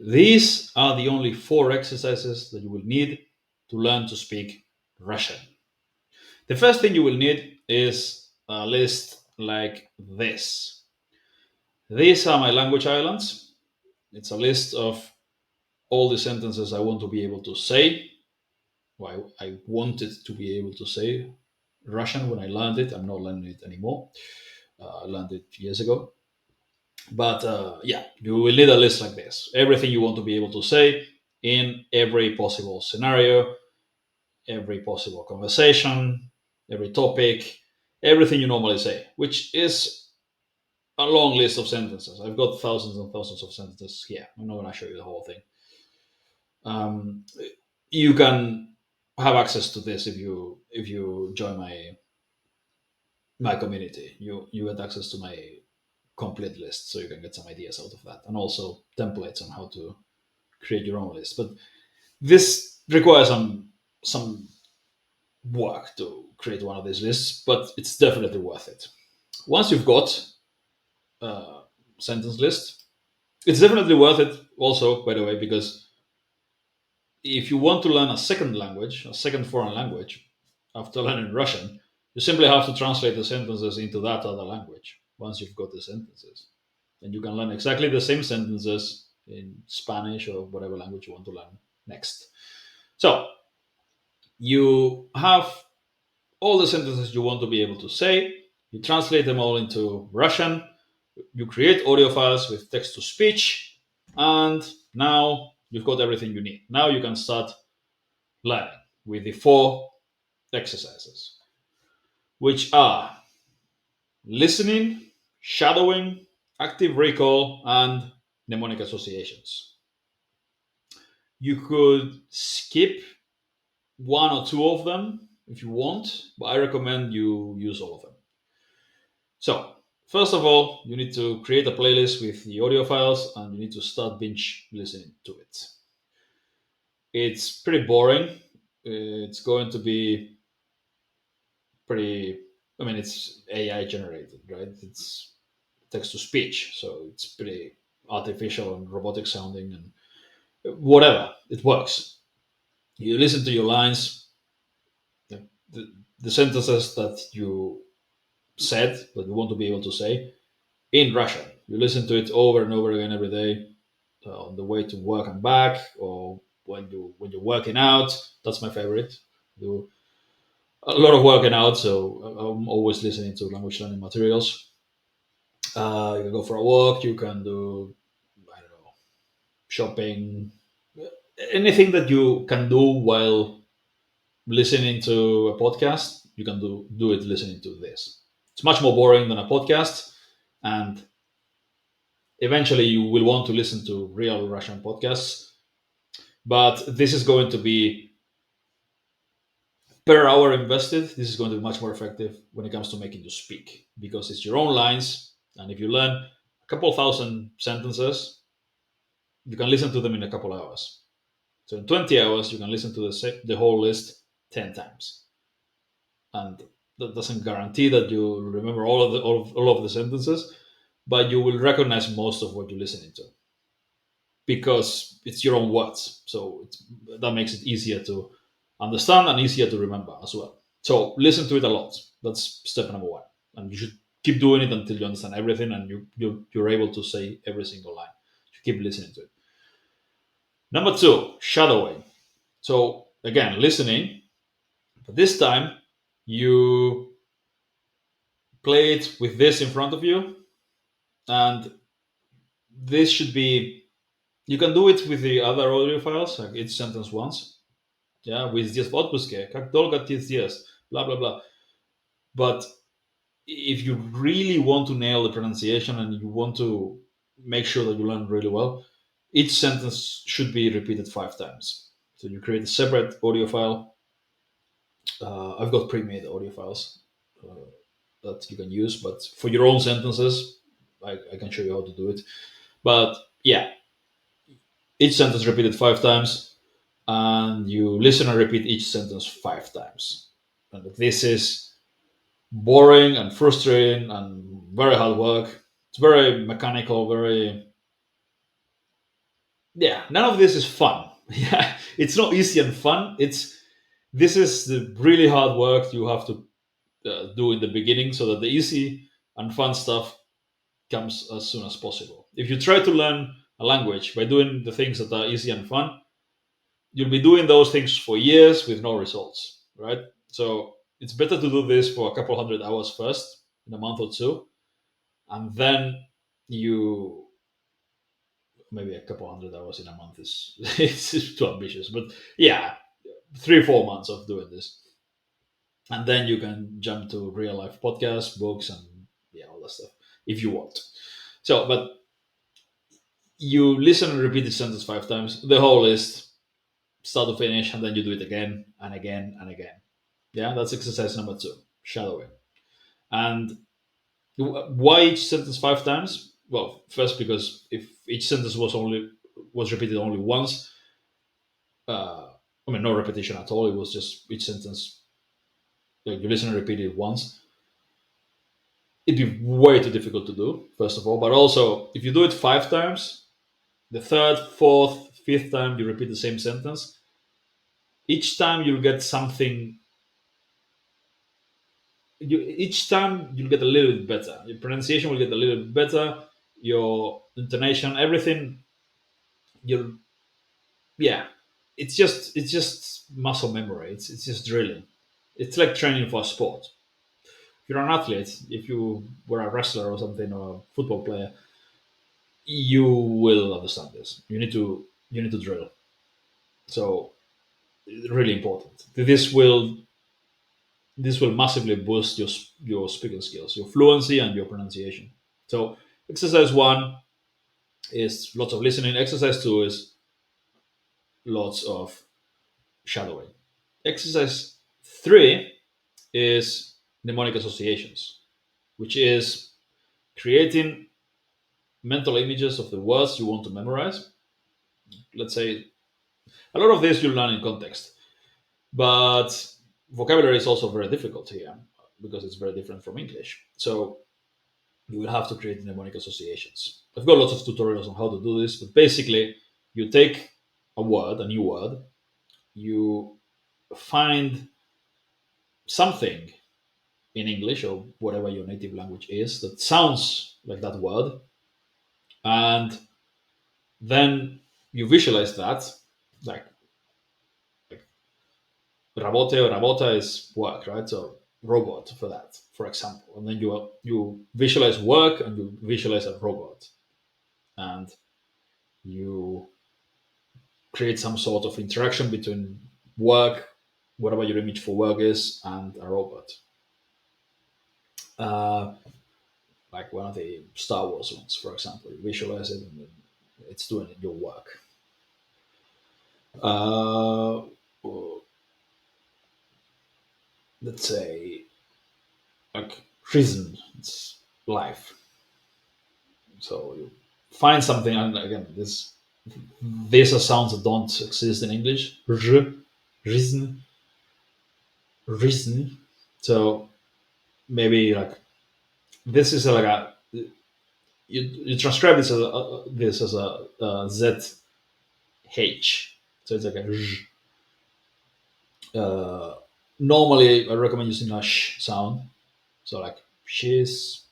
These are the only 4 exercises that you will need to learn to speak Russian. The first thing you will need is a list like this. These are my language islands. It's a list of all the sentences I want to be able to say. Well, I wanted to be able to say Russian when I learned it. I'm not learning it anymore. I learned it years ago. But yeah, you will need a list like this. Everything you want to be able to say in every possible scenario, every possible conversation, every topic, everything you normally say, which is a long list of sentences. I've got thousands and thousands of sentences here. I'm not going to show you the whole thing. Um, you can have access to this if you join my community. You get access to my complete list, so you can get some ideas out of that, and also templates on how to create your own list. But this requires some work to create one of these lists, but it's definitely worth it. Once you've got a sentence list, it's definitely worth it also, by the way, because if you want to learn a second language, a second foreign language, after learning Russian, you simply have to translate the sentences into that other language once you've got the sentences. And you can learn exactly the same sentences in Spanish or whatever language you want to learn next. So you have all the sentences you want to be able to say, you translate them all into Russian, you create audio files with text to speech, and now you've got everything you need. Now you can start learning with the 4 exercises, which are listening, shadowing, active recall, and mnemonic associations. You could skip 1 or 2 of them if you want, but I recommend you use all of them. So, first of all, you need to create a playlist with the audio files and you need to start binge listening to it. It's pretty boring. It's going to be pretty, I mean, it's AI generated, right? It's text to speech, so it's pretty artificial and robotic sounding and whatever. It works. You listen to your lines, the, the sentences that you said that you want to be able to say in Russian. You listen to it over and over again every day on the way to work and back, or when you're working out. That's my favorite. Do a lot of working out, so I'm always listening to language learning materials. You can go for a walk. You can do, I don't know, shopping, anything that you can do while listening to a podcast. You can do it listening to this. It's much more boring than a podcast, and eventually you will want to listen to real Russian podcasts. But this is going to be per hour invested. This is going to be much more effective when it comes to making you speak because it's your own lines. And if you learn a couple thousand sentences, you can listen to them in a couple hours. So in 20 hours, you can listen to the whole list 10 times. And that doesn't guarantee that you remember all of the sentences, but you will recognize most of what you're listening to because it's your own words. So that makes it easier to understand and easier to remember as well. So listen to it a lot. That's step number 1, and you should keep doing it until you understand everything and you're able to say every single line. You keep listening to it. Number 2, shadowing. So again, listening, but this time you play it with this in front of you, and this should be. You can do it with the other audio files, like each sentence once. Yeah, with здесь в отпуске, как долго ты здесь, blah blah blah. But if you really want to nail the pronunciation and you want to make sure that you learn really well, each sentence should be repeated 5 times. So you create a separate audio file. I've got pre-made audio files that you can use, but for your own sentences, I can show you how to do it. But yeah, each sentence repeated 5 times, and you listen and repeat each sentence 5 times. And this is boring and frustrating and very hard work. It's very mechanical, very Yeah, none of this is fun. Yeah, it's not easy and fun. This is the really hard work you have to do in the beginning, so that the easy and fun stuff comes as soon as possible. If you try to learn a language by doing the things that are easy and fun, you'll be doing those things for years with no results, right? So it's better to do this for a couple hundred hours first in a month or two, and then you maybe a couple hundred hours in a month is it's too ambitious, but yeah, 3 4 months of doing this, and then you can jump to real life podcasts, books, and yeah, all that stuff if you want. So, but you listen and repeat the sentence 5 times, the whole list, start to finish, and then you do it again and again and again. Yeah, that's exercise number two, shadowing. And why each sentence 5 times? Well, first because if each sentence was repeated only once, I mean no repetition at all. It was just each sentence like you listen and repeat it once. It'd be way too difficult to do. First of all, but also if you do it 5 times, the third, fourth, fifth time you repeat the same sentence, each time you'll get something. Each time you'll get a little bit better. Your pronunciation will get a little bit better. Your intonation, everything. You'll yeah. It's just muscle memory. It's just drilling. It's like training for a sport. If you're an athlete, if you were a wrestler or something or a football player, you will understand this. You need to drill. So really important. This will massively boost your speaking skills, your fluency, and your pronunciation. So exercise one is lots of listening. Exercise two is lots of shadowing. Exercise three is mnemonic associations, which is creating mental images of the words you want to memorize. Let's say a lot of this you learn in context, but vocabulary is also very difficult here because it's very different from English. So you will have to create mnemonic associations. I've got lots of tutorials on how to do this, but basically, you take a new word, you find something in English or whatever your native language is that sounds like that word, and then you visualize that, like, like rabote or rabota is work, right? So robot for that, for example, and then you visualize work and you visualize a robot, and you create some sort of interaction between work, whatever your image for work is, and a robot. Uh, like one of the Star Wars ones, for example. You visualize it and then it's doing your work. Uh, let's say, like, reason, it's life. So you find something, and again, these are sounds that don't exist in English. Reason, reason. So maybe like this is like a you transcribe this as a Z H. So it's like a zh. Normally I recommend using a sh sound. So like she's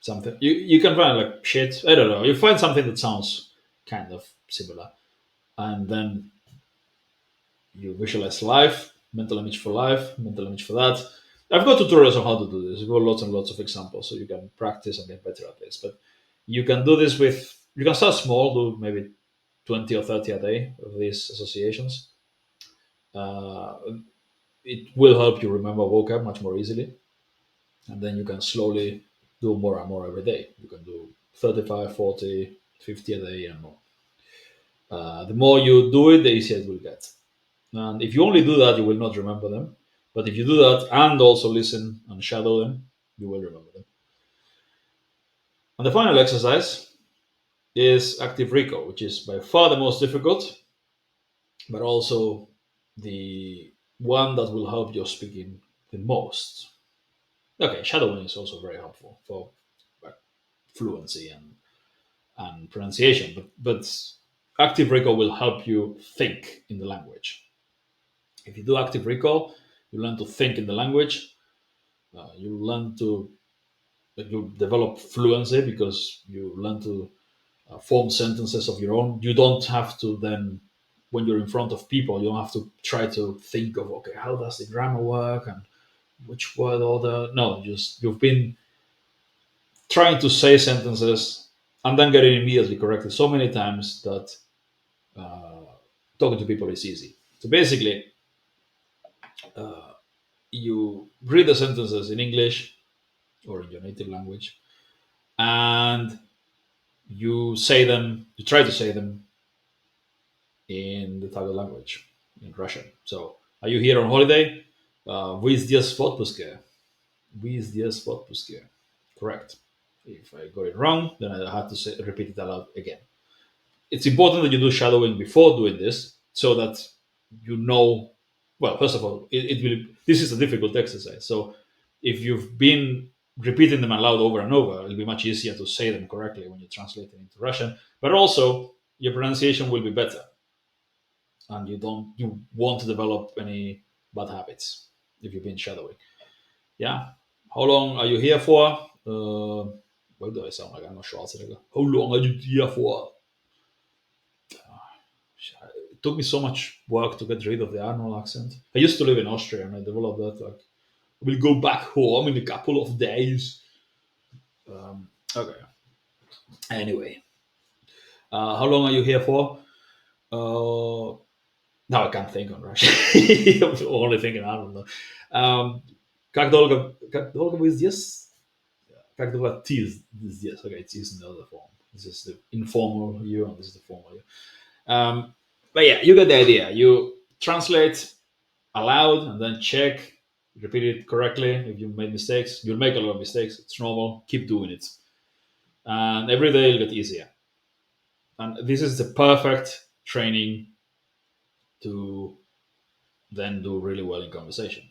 something. You can find like shit. I don't know. You find something that sounds kind of similar, and then you visualize life, mental image for life, mental image for that. I've got tutorials on how to do this. I've got lots and lots of examples, so you can practice and get better at this. But you can do this with. You can start small, do maybe 20 or 30 a day of these associations. Uh, it will help you remember vocab much more easily, and then you can slowly do more and more every day. You can do 35, 40, 50 a day and more. The more you do it, the easier it will get. And if you only do that, you will not remember them. But if you do that and also listen and shadow them, you will remember them. And the final exercise is active recall, which is by far the most difficult, but also the one that will help your speaking the most. Okay, shadowing is also very helpful for like, fluency and and pronunciation. But active recall will help you think in the language. If you do active recall, you learn to think in the language. You learn to you develop fluency because you learn to form sentences of your own. You don't have to then, when you're in front of people, you don't have to try to think of, okay, how does the grammar work and which word order. No, just you've been trying to say sentences and then getting immediately corrected so many times that uh, talking to people is easy. So basically, you read the sentences in English or in your native language, and you try to say them in the target language, in Russian. So, are you here on holiday? Вы здесь в отпуске. Вы здесь в отпуске. Correct. If I got it wrong, then I had to repeat it aloud again. It's important that you do shadowing before doing this so that you know. Well, first of all, it will. This is a difficult exercise. So, if you've been repeating them aloud over and over, it'll be much easier to say them correctly when you translate it into Russian. But also, your pronunciation will be better and you won't develop any bad habits if you've been shadowing. Yeah. How long are you here for? Why do I sound like I'm a Schwarzenegger? How long are you here for? It took me so much work to get rid of the Arnold accent. I used to live in Austria and I developed that. Like, we'll go back home in a couple of days. Okay. Anyway, how long are you here for? Now I can't think on Russian. I'm only thinking Arnold. Как долго вы здесь? Как долго ты здесь? Okay, it's used in the other form. This is the informal you, and this is the formal you. But yeah, you get the idea. You translate aloud and then check, repeat it correctly. If you made mistakes, you'll make a lot of mistakes. It's normal. Keep doing it, and every day it'll get easier. And this is the perfect training to then do really well in conversation.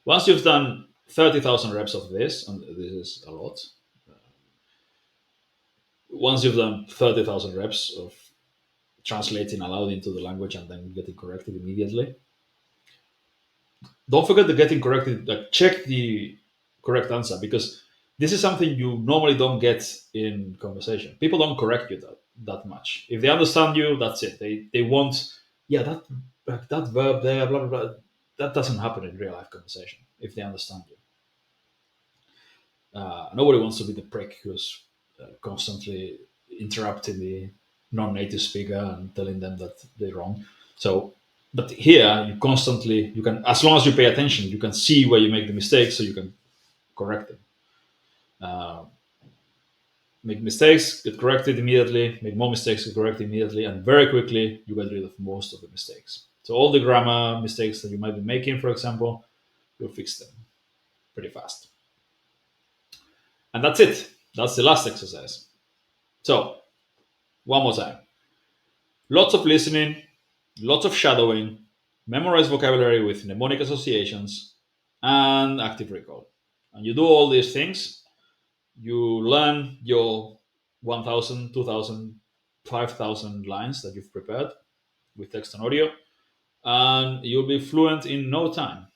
Once you've done 30,000 reps of this, and this is a lot, once you've done 30,000 reps of translating aloud into the language and then getting corrected immediately, don't forget the getting corrected, like check the correct answer because this is something you normally don't get in conversation. People don't correct you that much. If they understand you, that's it. They want, yeah, that verb there, blah blah blah. That doesn't happen in real life conversation if they understand you. Nobody wants to be the prick who's constantly interrupting the non-native speaker and telling them that they're wrong. So, but here you constantly you can, as long as you pay attention, you can see where you make the mistakes, so you can correct them. Uh, Make mistakes, get corrected immediately. Make more mistakes, get corrected immediately, and very quickly you get rid of most of the mistakes. So all the grammar mistakes that you might be making, for example, you'll fix them pretty fast. And that's it. That's the last exercise. So, one more time. Lots of listening, lots of shadowing, memorize vocabulary with mnemonic associations, and active recall. And you do all these things, you learn your 1,000, 2,000, 5,000 lines that you've prepared with text and audio, and you'll be fluent in no time.